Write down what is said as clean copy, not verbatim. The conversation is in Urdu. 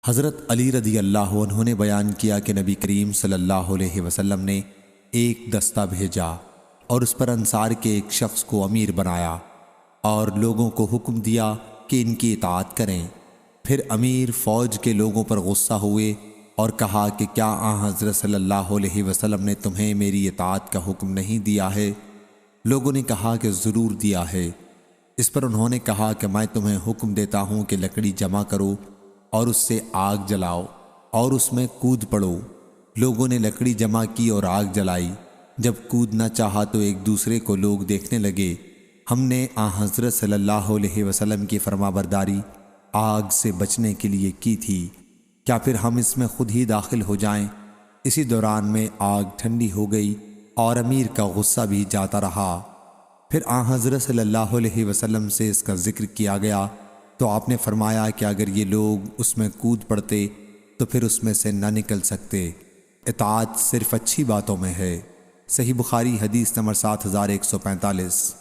حضرت علی رضی اللہ عنہ نے بیان کیا کہ نبی کریم صلی اللہ علیہ وسلم نے ایک دستہ بھیجا اور اس پر انصار کے ایک شخص کو امیر بنایا اور لوگوں کو حکم دیا کہ ان کی اطاعت کریں۔ پھر امیر فوج کے لوگوں پر غصہ ہوئے اور کہا کہ کیا آن حضرت صلی اللہ علیہ وسلم نے تمہیں میری اطاعت کا حکم نہیں دیا ہے؟ لوگوں نے کہا کہ ضرور دیا ہے۔ اس پر انہوں نے کہا کہ میں تمہیں حکم دیتا ہوں کہ لکڑی جمع کرو اور اس سے آگ جلاؤ اور اس میں کود پڑو۔ لوگوں نے لکڑی جمع کی اور آگ جلائی۔ جب کودنا چاہا تو ایک دوسرے کو لوگ دیکھنے لگے۔ ہم نے آن حضرت صلی اللہ علیہ وسلم کی فرمانبرداری آگ سے بچنے کے لیے کی تھی، کیا پھر ہم اس میں خود ہی داخل ہو جائیں؟ اسی دوران میں آگ ٹھنڈی ہو گئی اور امیر کا غصہ بھی جاتا رہا۔ پھر آن حضرت صلی اللہ علیہ وسلم سے اس کا ذکر کیا گیا تو آپ نے فرمایا کہ اگر یہ لوگ اس میں کود پڑتے تو پھر اس میں سے نہ نکل سکتے۔ اطاعت صرف اچھی باتوں میں ہے۔ صحیح بخاری حدیث نمبر 7145۔